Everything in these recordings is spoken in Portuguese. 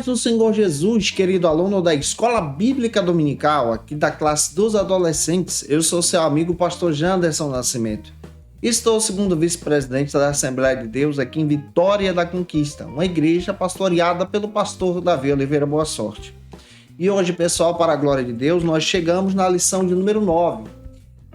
do Senhor Jesus, querido aluno da Escola Bíblica Dominical, aqui da classe dos adolescentes, eu sou seu amigo pastor Janderson Nascimento. Estou segundo vice-presidente da Assembleia de Deus aqui em Vitória da Conquista, uma igreja pastoreada pelo pastor Davi Oliveira Boa Sorte. E hoje, pessoal, para a glória de Deus, nós chegamos na lição de número 9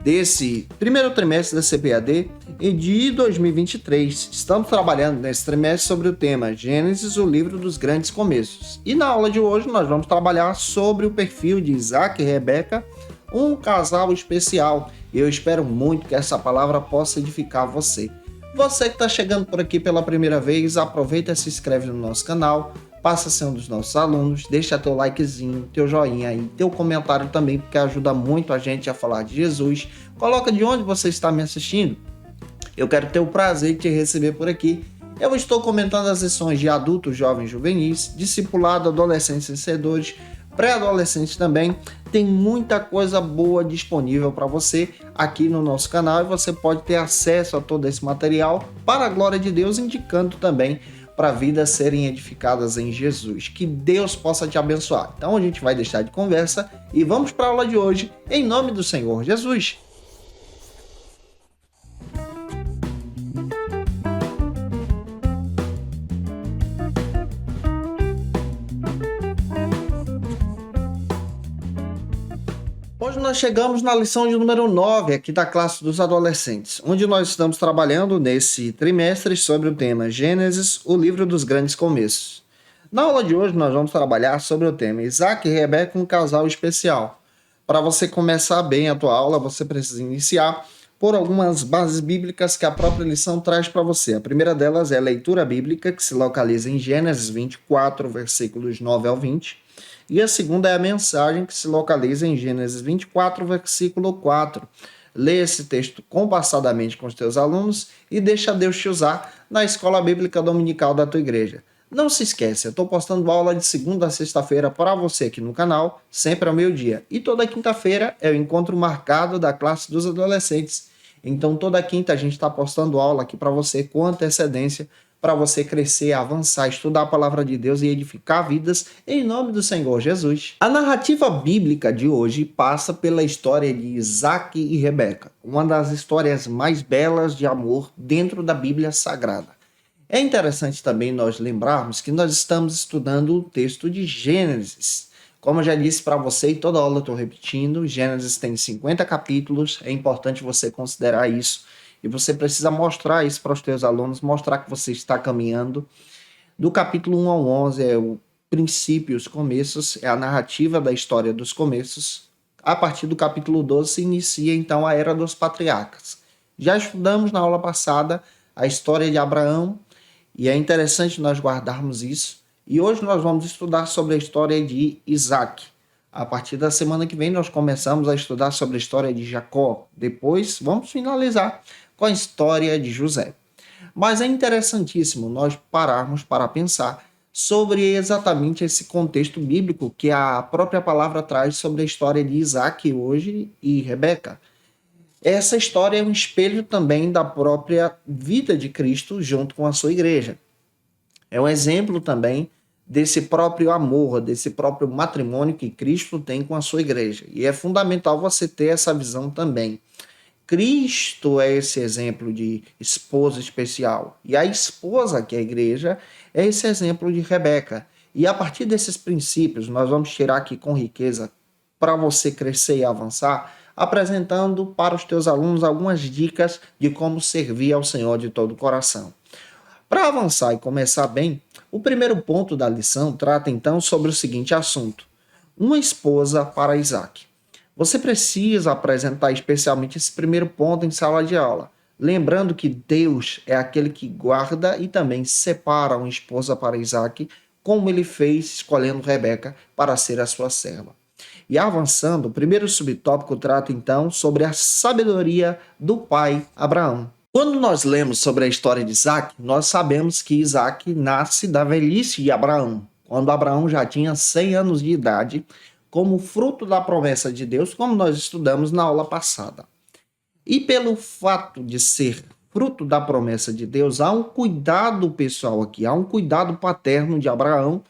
desse primeiro trimestre da CPAD e de 2023. Estamos trabalhando nesse trimestre sobre o tema Gênesis, o livro dos grandes começos. E na aula de hoje nós vamos trabalhar sobre o perfil de Isaac e Rebeca, um casal especial. E eu espero muito que essa palavra possa edificar você. Você que está chegando por aqui pela primeira vez, aproveita e se inscreve no nosso canal, passa a ser um dos nossos alunos, deixa teu likezinho, teu joinha aí, teu comentário também, porque ajuda muito a gente a falar de Jesus. Coloca de onde você está me assistindo. Eu quero ter o prazer de te receber por aqui. Eu estou comentando as lições de adultos, jovens, juvenis, discipulado, adolescentes vencedores, pré-adolescentes também. Tem muita coisa boa disponível para você aqui no nosso canal e você pode ter acesso a todo esse material para a glória de Deus, indicando também para vidas serem edificadas em Jesus. Que Deus possa te abençoar. Então a gente vai deixar de conversa e vamos para a aula de hoje, em nome do Senhor Jesus. Hoje nós chegamos na lição de número 9 aqui da classe dos adolescentes, onde nós estamos trabalhando nesse trimestre sobre o tema Gênesis, o livro dos grandes começos. Na aula de hoje nós vamos trabalhar sobre o tema Isaac e Rebeca, um casal especial. Para você começar bem a tua aula, você precisa iniciar por algumas bases bíblicas que a própria lição traz para você. A primeira delas é a leitura bíblica, que se localiza em Gênesis 24, versículos 9 ao 20. E a segunda é a mensagem, que se localiza em Gênesis 24, versículo 4. Lê esse texto compassadamente com os teus alunos e deixa Deus te usar na escola bíblica dominical da tua igreja. Não se esquece, eu estou postando aula de segunda a sexta-feira para você aqui no canal, sempre ao meio-dia. E toda quinta-feira é o encontro marcado da classe dos adolescentes. Então toda quinta a gente está postando aula aqui para você com antecedência, para você crescer, avançar, estudar a palavra de Deus e edificar vidas em nome do Senhor Jesus. A narrativa bíblica de hoje passa pela história de Isaac e Rebeca, uma das histórias mais belas de amor dentro da Bíblia Sagrada. É interessante também nós lembrarmos que nós estamos estudando o texto de Gênesis. Como eu já disse para você, e toda aula eu estou repetindo, Gênesis tem 50 capítulos, é importante você considerar isso. E você precisa mostrar isso para os teus alunos, mostrar que você está caminhando. Do capítulo 1 ao 11 é o princípio, os começos, é a narrativa da história dos começos. A partir do capítulo 12 se inicia então a Era dos Patriarcas. Já estudamos na aula passada a história de Abraão e é interessante nós guardarmos isso. E hoje nós vamos estudar sobre a história de Isaac. A partir da semana que vem nós começamos a estudar sobre a história de Jacó. Depois vamos finalizar com a história de José. Mas é interessantíssimo nós pararmos para pensar sobre exatamente esse contexto bíblico que a própria palavra traz sobre a história de Isaac hoje e Rebeca. Essa história é um espelho também da própria vida de Cristo junto com a sua igreja. É um exemplo também desse próprio amor, desse próprio matrimônio que Cristo tem com a sua igreja. E é fundamental você ter essa visão também. Cristo é esse exemplo de esposa especial. E a esposa, que é a igreja, é esse exemplo de Rebeca. E a partir desses princípios, nós vamos tirar aqui com riqueza para você crescer e avançar, apresentando para os teus alunos algumas dicas de como servir ao Senhor de todo o coração. Para avançar e começar bem, o primeiro ponto da lição trata então sobre o seguinte assunto: uma esposa para Isaac. Você precisa apresentar especialmente esse primeiro ponto em sala de aula, lembrando que Deus é aquele que guarda e também separa uma esposa para Isaac, como ele fez escolhendo Rebeca para ser a sua serva. E avançando, o primeiro subtópico trata então sobre a sabedoria do pai Abraão. Quando nós lemos sobre a história de Isaac, nós sabemos que Isaac nasce da velhice de Abraão, quando Abraão já tinha 100 anos de idade, como fruto da promessa de Deus, como nós estudamos na aula passada. E pelo fato de ser fruto da promessa de Deus, há um cuidado pessoal aqui, há um cuidado paterno de Abraão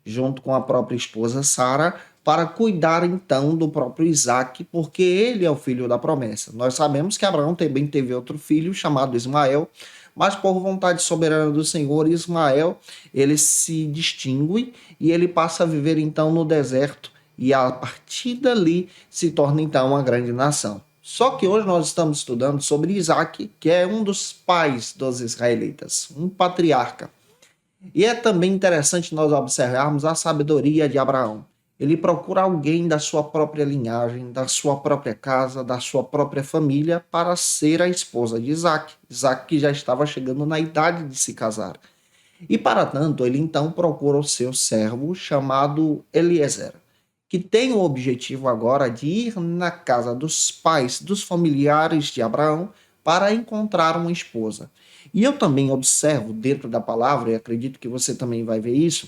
junto com a própria esposa Sara, para cuidar então do próprio Isaque, porque ele é o filho da promessa. Nós sabemos que Abraão também teve outro filho chamado Ismael, mas por vontade soberana do Senhor, Ismael, ele se distingue e ele passa a viver então no deserto e a partir dali se torna então uma grande nação. Só que hoje nós estamos estudando sobre Isaque, que é um dos pais dos israelitas, um patriarca. E é também interessante nós observarmos a sabedoria de Abraão. Ele procura alguém da sua própria linhagem, da sua própria casa, da sua própria família, para ser a esposa de Isaque. Isaque que já estava chegando na idade de se casar. E para tanto, ele então procura o seu servo chamado Eliezer, que tem o objetivo agora de ir na casa dos pais, dos familiares de Abraão, para encontrar uma esposa. E eu também observo dentro da palavra, e acredito que você também vai ver isso,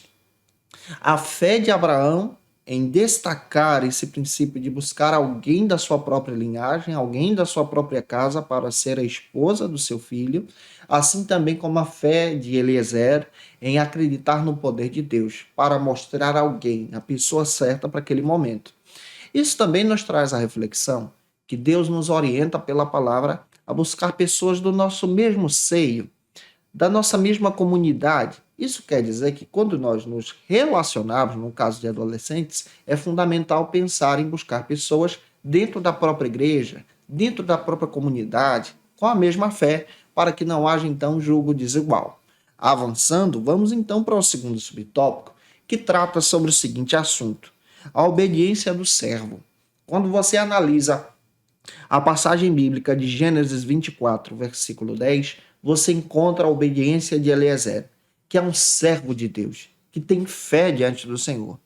a fé de Abraão em destacar esse princípio de buscar alguém da sua própria linhagem, alguém da sua própria casa para ser a esposa do seu filho, assim também como a fé de Eliezer em acreditar no poder de Deus para mostrar alguém, a pessoa certa para aquele momento. Isso também nos traz a reflexão que Deus nos orienta pela palavra a buscar pessoas do nosso mesmo seio, da nossa mesma comunidade. Isso quer dizer que quando nós nos relacionarmos, no caso de adolescentes, é fundamental pensar em buscar pessoas dentro da própria igreja, dentro da própria comunidade, com a mesma fé, para que não haja então julgo desigual. Avançando, vamos então para o segundo subtópico, que trata sobre o seguinte assunto: a obediência do servo. Quando você analisa a passagem bíblica de Gênesis 24, versículo 10, você encontra a obediência de Eliezer, que é um servo de Deus, que tem fé diante do Senhor.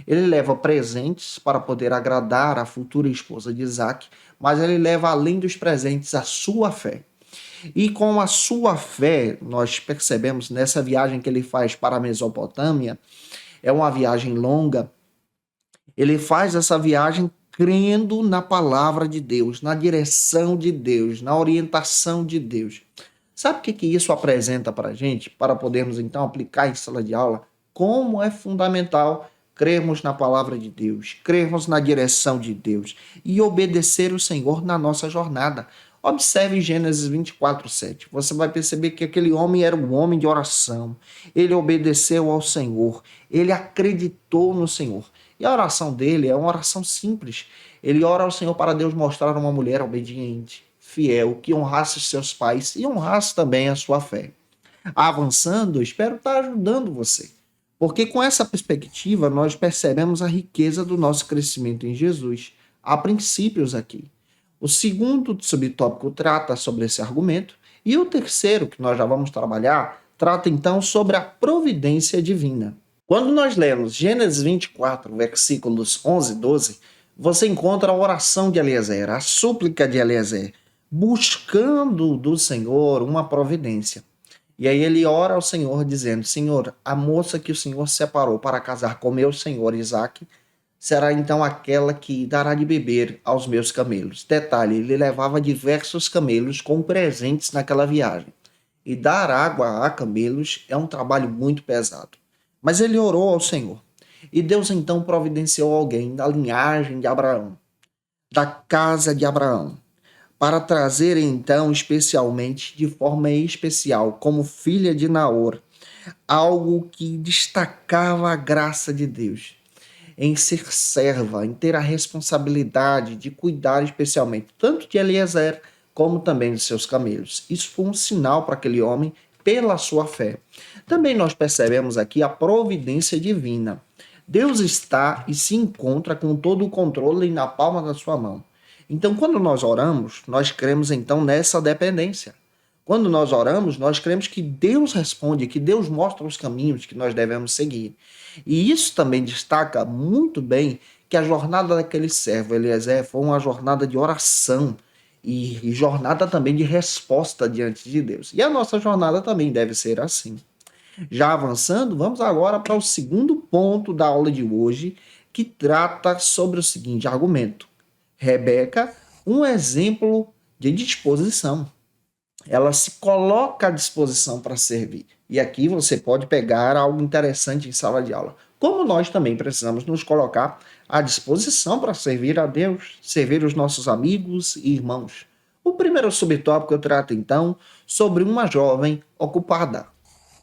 Ele leva presentes para poder agradar a futura esposa de Isaque, mas ele leva além dos presentes a sua fé. E com a sua fé, nós percebemos nessa viagem que ele faz para a Mesopotâmia, é uma viagem longa, ele faz essa viagem crendo na palavra de Deus, na direção de Deus, na orientação de Deus. Sabe o que isso apresenta para a gente, para podermos então aplicar em sala de aula? Como é fundamental crermos na palavra de Deus, crermos na direção de Deus e obedecer o Senhor na nossa jornada. Observe Gênesis 24, 7. Você vai perceber que aquele homem era um homem de oração. Ele obedeceu ao Senhor. Ele acreditou no Senhor. E a oração dele é uma oração simples. Ele ora ao Senhor para Deus mostrar uma mulher obediente, fiel, que honrasse seus pais e honrasse também a sua fé. Avançando, espero estar ajudando você. Porque com essa perspectiva, nós percebemos a riqueza do nosso crescimento em Jesus. Há princípios aqui. O segundo subtópico trata sobre esse argumento, e o terceiro, que nós já vamos trabalhar, trata então sobre a providência divina. Quando nós lemos Gênesis 24, versículos 11 e 12, você encontra a oração de Eliezer, a súplica de Eliezer, buscando do Senhor uma providência. E aí ele ora ao Senhor dizendo: Senhor, a moça que o Senhor separou para casar com meu senhor Isaque, será então aquela que dará de beber aos meus camelos. Detalhe, ele levava diversos camelos com presentes naquela viagem. E dar água a camelos é um trabalho muito pesado. Mas ele orou ao Senhor. E Deus então providenciou alguém da linhagem de Abraão, da casa de Abraão, para trazer então especialmente, de forma especial, como filha de Naor, algo que destacava a graça de Deus em ser serva, em ter a responsabilidade de cuidar especialmente tanto de Eliezer como também de seus camelos. Isso foi um sinal para aquele homem pela sua fé. Também nós percebemos aqui a providência divina. Deus está e se encontra com todo o controle na palma da sua mão. Então, quando nós oramos, nós cremos então nessa dependência. Quando nós oramos, nós cremos que Deus responde, que Deus mostra os caminhos que nós devemos seguir. E isso também destaca muito bem que a jornada daquele servo, Eliezer, foi uma jornada de oração e jornada também de resposta diante de Deus. E a nossa jornada também deve ser assim. Já avançando, vamos agora para o segundo ponto da aula de hoje, que trata sobre o seguinte argumento. Rebeca, um exemplo de disposição. Ela se coloca à disposição para servir. E aqui você pode pegar algo interessante em sala de aula. como nós também precisamos nos colocar à disposição para servir a Deus, servir os nossos amigos e irmãos. O primeiro subtópico eu trato então sobre uma jovem ocupada.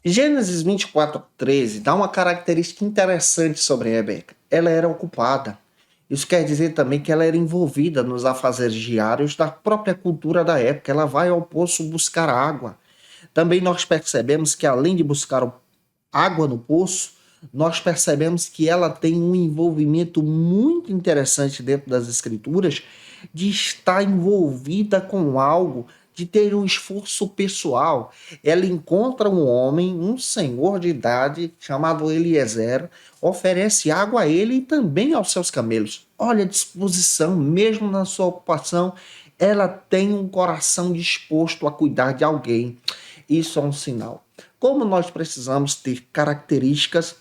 Gênesis 24:13 dá uma característica interessante sobre Rebeca. Ela era ocupada. Isso quer dizer também que ela era envolvida nos afazeres diários da própria cultura da época. Ela vai ao poço buscar água. Também nós percebemos que além de buscar água no poço, nós percebemos que ela tem um envolvimento muito interessante dentro das escrituras de estar envolvida com algo, de ter um esforço pessoal. Ela encontra um homem, um senhor de idade, chamado Eliezer, oferece água a ele e também aos seus camelos. Olha a disposição, mesmo na sua ocupação, ela tem um coração disposto a cuidar de alguém. Isso é um sinal. Como nós precisamos ter características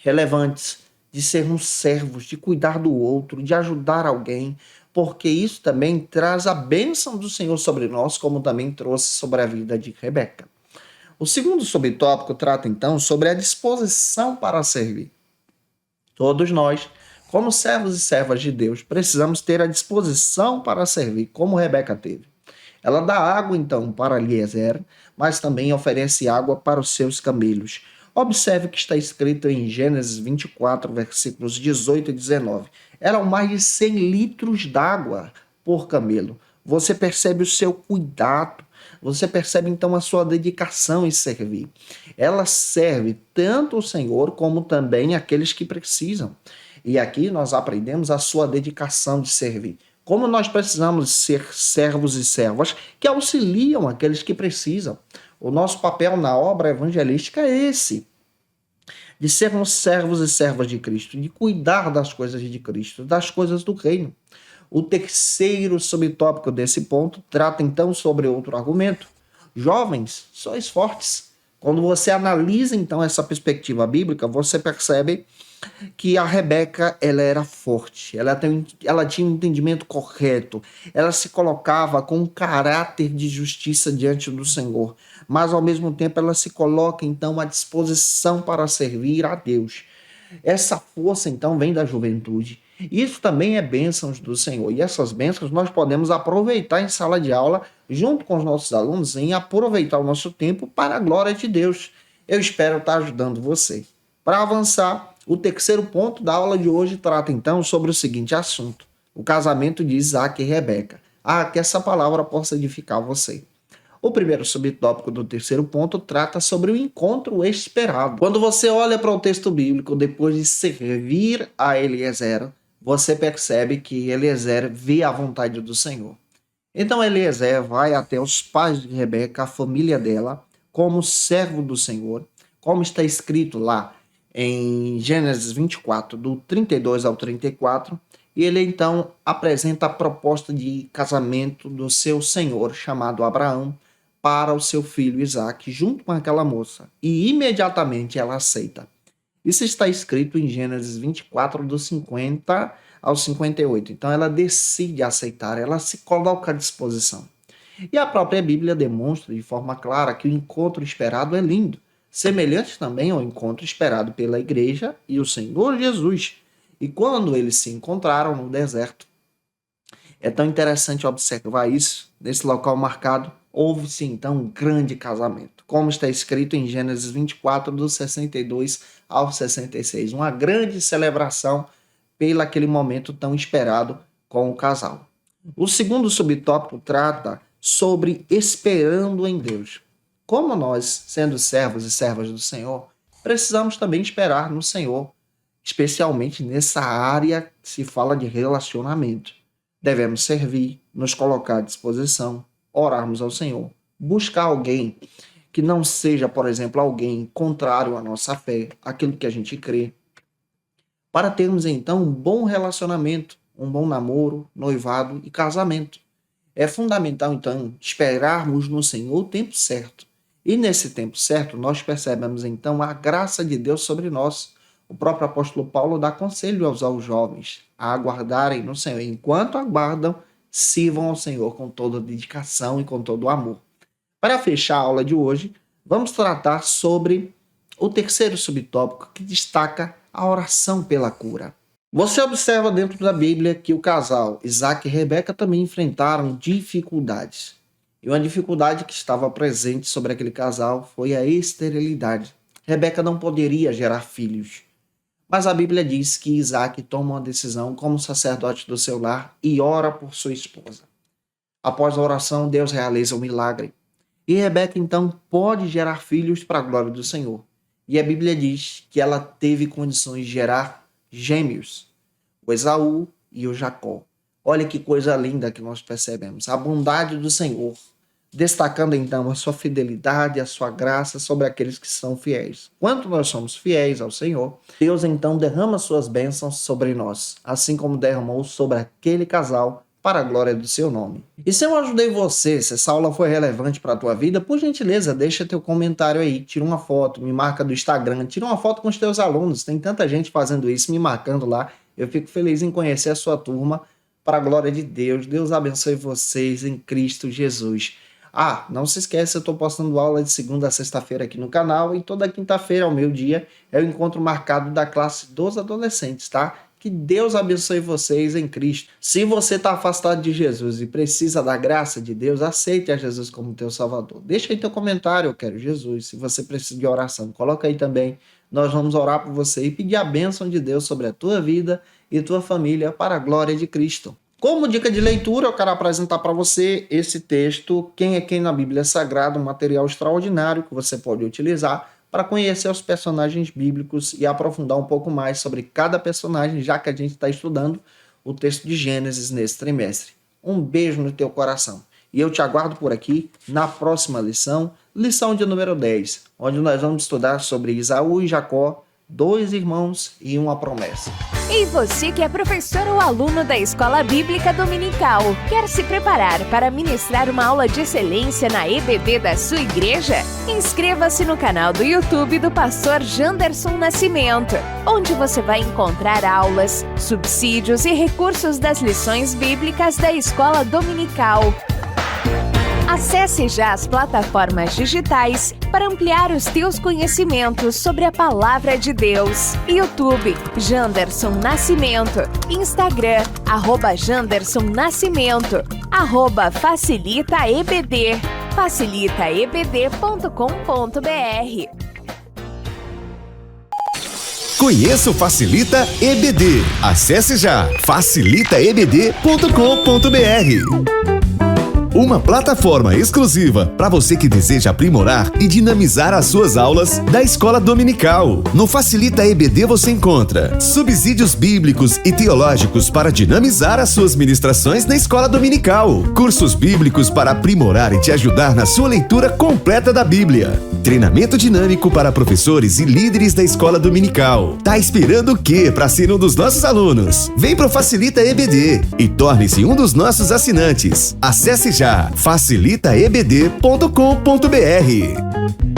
relevantes de sermos servos, de cuidar do outro, de ajudar alguém, porque isso também traz a bênção do Senhor sobre nós, como também trouxe sobre a vida de Rebeca. O segundo subtópico trata então sobre a disposição para servir. Todos nós, como servos e servas de Deus, precisamos ter a disposição para servir, como Rebeca teve. Ela dá água então para Eliezer, mas também oferece água para os seus camelos. Observe o que está escrito em Gênesis 24, versículos 18 e 19. Eram mais de 100 litros d'água por camelo. Você percebe o seu cuidado, você percebe então a sua dedicação em servir. Ela serve tanto o Senhor como também aqueles que precisam. E aqui nós aprendemos a sua dedicação de servir. Como nós precisamos ser servos e servas que auxiliam aqueles que precisam. O nosso papel na obra evangelística é esse, de sermos servos e servas de Cristo, de cuidar das coisas de Cristo, das coisas do reino. O terceiro subtópico desse ponto trata então sobre outro argumento. Jovens, sois fortes. Quando você analisa então essa perspectiva bíblica, você percebe que a Rebeca ela era forte, ela tinha um entendimento correto, ela se colocava com um caráter de justiça diante do Senhor, mas ao mesmo tempo ela se coloca então à disposição para servir a Deus. Essa força então vem da juventude. Isso também é bênçãos do Senhor. E essas bênçãos nós podemos aproveitar em sala de aula, junto com os nossos alunos, em aproveitar o nosso tempo para a glória de Deus. Eu espero estar ajudando você. Para avançar, o terceiro ponto da aula de hoje trata então sobre o seguinte assunto: o casamento de Isaac e Rebeca. Que essa palavra possa edificar você. O primeiro subtópico do terceiro ponto trata sobre o encontro esperado. Quando você olha para o texto bíblico, depois de servir a Eliezer, você percebe que Eliezer vê a vontade do Senhor. Então Eliezer vai até os pais de Rebeca, a família dela, como servo do Senhor, como está escrito lá em Gênesis 24, do 32 ao 34, e ele então apresenta a proposta de casamento do seu senhor, chamado Abraão, para o seu filho Isaque, junto com aquela moça. E imediatamente ela aceita. Isso está escrito em Gênesis 24, do 50 ao 58. Então ela decide aceitar, ela se coloca à disposição. E a própria Bíblia demonstra de forma clara que o encontro esperado é lindo, semelhante também ao encontro esperado pela igreja e o Senhor Jesus. E quando eles se encontraram no deserto, é tão interessante observar isso, nesse local marcado, houve-se então um grande casamento, como está escrito em Gênesis 24, do 62 ao 66, uma grande celebração pelo aquele momento tão esperado com o casal. O segundo subtópico trata sobre esperando em Deus. Como nós, sendo servos e servas do Senhor, precisamos também esperar no Senhor, especialmente nessa área que se fala de relacionamento. Devemos servir, nos colocar à disposição, orarmos ao Senhor, buscar alguém que não seja, por exemplo, alguém contrário à nossa fé, aquilo que a gente crê, para termos então um bom relacionamento, um bom namoro, noivado e casamento. É fundamental então esperarmos no Senhor o tempo certo. E nesse tempo certo nós percebemos então a graça de Deus sobre nós. O próprio apóstolo Paulo dá conselho aos jovens a aguardarem no Senhor. Enquanto aguardam, sirvam ao Senhor com toda dedicação e com todo amor. Para fechar a aula de hoje, vamos tratar sobre o terceiro subtópico que destaca a oração pela cura. Você observa dentro da Bíblia que o casal Isaac e Rebeca também enfrentaram dificuldades. E uma dificuldade que estava presente sobre aquele casal foi a esterilidade. Rebeca não poderia gerar filhos. Mas a Bíblia diz que Isaac toma uma decisão como sacerdote do seu lar e ora por sua esposa. Após a oração, Deus realiza um milagre. E Rebeca então pode gerar filhos para a glória do Senhor. E a Bíblia diz que ela teve condições de gerar gêmeos, o Esaú e o Jacó. Olha que coisa linda que nós percebemos. A bondade do Senhor, destacando então a sua fidelidade, a sua graça sobre aqueles que são fiéis. Quando nós somos fiéis ao Senhor, Deus então derrama suas bênçãos sobre nós, assim como derramou sobre aquele casal, para a glória do seu nome. E se eu ajudei você, se essa aula foi relevante para a tua vida, por gentileza, deixa teu comentário aí, tira uma foto, me marca do Instagram, tira uma foto com os teus alunos, tem tanta gente fazendo isso, me marcando lá, eu fico feliz em conhecer a sua turma, para a glória de Deus. Deus abençoe vocês em Cristo Jesus. Não se esquece, eu estou postando aula de segunda a sexta-feira aqui no canal e toda quinta-feira ao meio-dia é o encontro marcado da classe dos adolescentes, tá? Que Deus abençoe vocês em Cristo. Se você está afastado de Jesus e precisa da graça de Deus, aceite a Jesus como teu Salvador. Deixa aí teu comentário, eu quero Jesus. Se você precisa de oração, coloca aí também. Nós vamos orar por você e pedir a bênção de Deus sobre a tua vida e tua família para a glória de Cristo. Como dica de leitura, eu quero apresentar para você esse texto, Quem é Quem na Bíblia Sagrada, um material extraordinário que você pode utilizar para conhecer os personagens bíblicos e aprofundar um pouco mais sobre cada personagem, já que a gente está estudando o texto de Gênesis nesse trimestre. Um beijo no teu coração. E eu te aguardo por aqui na próxima lição, lição de número 10, onde nós vamos estudar sobre Esaú e Jacó, 2 irmãos e uma promessa. E você que é professor ou aluno da Escola Bíblica Dominical, quer se preparar para ministrar uma aula de excelência na EBD da sua igreja? Inscreva-se no canal do YouTube do pastor Janderson Nascimento, onde você vai encontrar aulas, subsídios e recursos das lições bíblicas da Escola Dominical. Acesse já as plataformas digitais para ampliar os teus conhecimentos sobre a Palavra de Deus. YouTube, Janderson Nascimento. Instagram, @Janderson Nascimento. @FacilitaEBD. facilitaebd.com.br. Conheça o Facilita EBD. Acesse já facilitaebd.com.br. Uma plataforma exclusiva para você que deseja aprimorar e dinamizar as suas aulas da Escola Dominical. No Facilita EBD você encontra subsídios bíblicos e teológicos para dinamizar as suas ministrações na Escola Dominical, cursos bíblicos para aprimorar e te ajudar na sua leitura completa da Bíblia, treinamento dinâmico para professores e líderes da Escola Dominical. Tá esperando o quê para ser um dos nossos alunos? Vem pro Facilita EBD e torne-se um dos nossos assinantes. Acesse já facilitaebd.com.br.